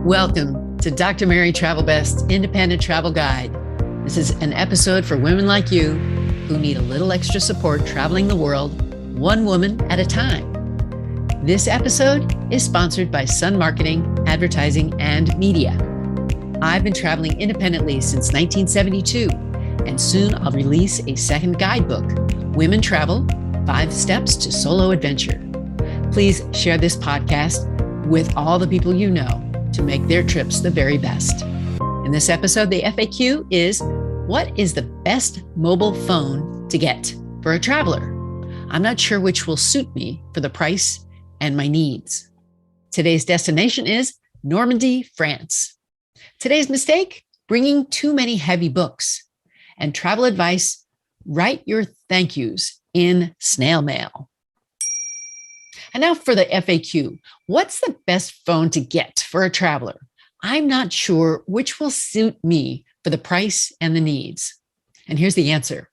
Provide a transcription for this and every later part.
Welcome to Dr. Mary Travelbest Independent Travel Guide. This is an episode for women like you who need a little extra support traveling the world, one woman at a time. This episode is sponsored by Sun Marketing, Advertising, and Media. I've been traveling independently since 1972, and soon I'll release a second guidebook, Women Travel, 5 Steps to Solo Adventure. Please share this podcast with all the people you know to make their trips the very best. In this episode, the FAQ is, what is the best mobile phone to get for a traveler? I'm not sure which will suit me for the price and my needs. Today's destination is Normandy, France. Today's mistake, bringing too many heavy books. And travel advice, write your thank yous in snail mail. And now for the FAQ. What's the best phone to get for a traveler? I'm not sure which will suit me for the price and the needs. And here's the answer.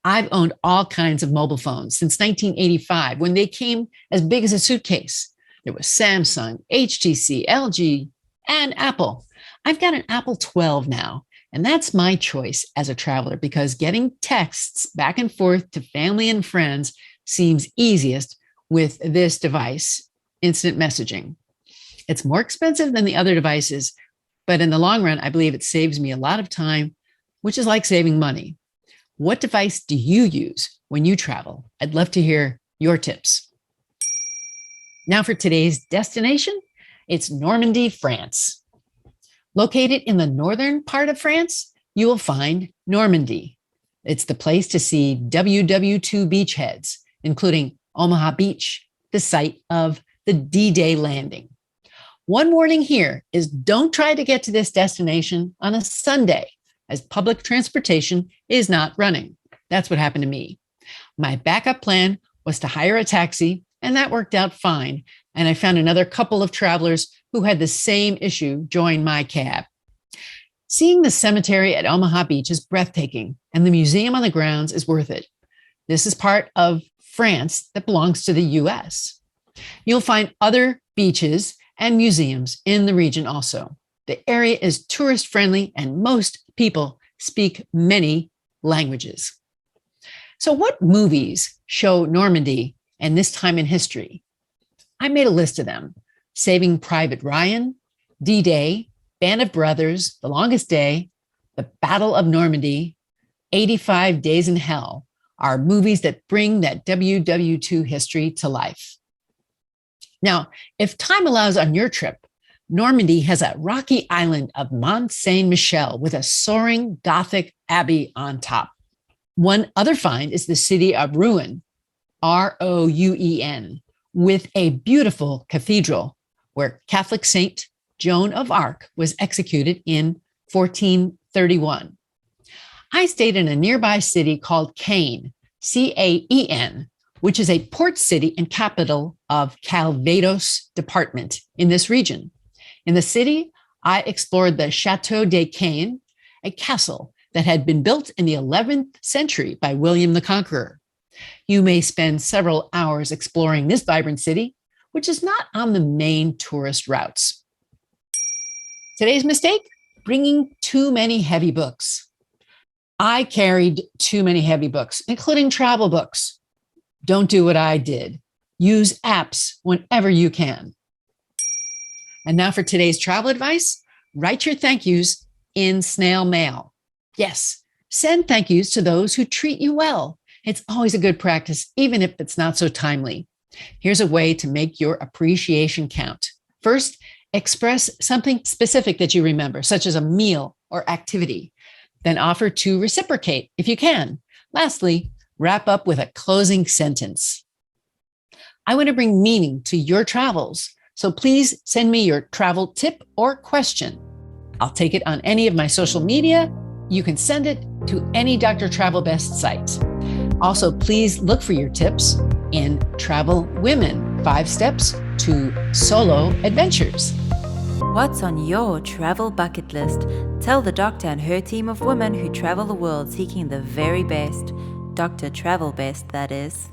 I've owned all kinds of mobile phones since 1985 when they came as big as a suitcase. There was Samsung, HTC, LG, and Apple. I've got an Apple 12 now, and that's my choice as a traveler because getting texts back and forth to family and friends seems easiest with this device, instant messaging. It's more expensive than the other devices, but in the long run, I believe it saves me a lot of time, which is like saving money. What device do you use when you travel? I'd love to hear your tips. Now for today's destination, it's Normandy, France. Located in the northern part of France, you will find Normandy. It's the place to see WW2 beachheads, including Omaha Beach, the site of the D-Day landing. One warning here is don't try to get to this destination on a Sunday, as public transportation is not running. That's what happened to me. My backup plan was to hire a taxi, and that worked out fine. And I found another couple of travelers who had the same issue join my cab. Seeing the cemetery at Omaha Beach is breathtaking, and the museum on the grounds is worth it. This is part of France that belongs to the US. You'll find other beaches and museums in the region also. The area is tourist friendly and most people speak many languages. So what movies show Normandy and this time in history? I made a list of them. Saving Private Ryan, D-Day, Band of Brothers, The Longest Day, The Battle of Normandy, 85 Days in Hell are movies that bring that WW2 history to life. Now, if time allows on your trip, Normandy has a rocky island of Mont Saint-Michel with a soaring Gothic abbey on top. One other find is the city of Rouen, Rouen, with a beautiful cathedral where Catholic Saint Joan of Arc was executed in 1431. I stayed in a nearby city called Caen, Caen, which is a port city and capital of Calvados department in this region. In the city, I explored the Chateau de Caen, a castle that had been built in the 11th century by William the Conqueror. You may spend several hours exploring this vibrant city, which is not on the main tourist routes. Today's mistake, bringing too many heavy books. I carried too many heavy books, including travel books. Don't do what I did. Use apps whenever you can. And now for today's travel advice, write your thank yous in snail mail. Yes, send thank yous to those who treat you well. It's always a good practice, even if it's not so timely. Here's a way to make your appreciation count. First, express something specific that you remember, such as a meal or activity. Then offer to reciprocate if you can. Lastly, wrap up with a closing sentence. I want to bring meaning to your travels, so please send me your travel tip or question. I'll take it on any of my social media. You can send it to any Dr. Travelbest site. Also, please look for your tips in Travel Women, 5 Steps to Solo Adventures. What's on your travel bucket list? Tell the doctor and her team of women who travel the world seeking the very best. Dr. Travelbest, that is.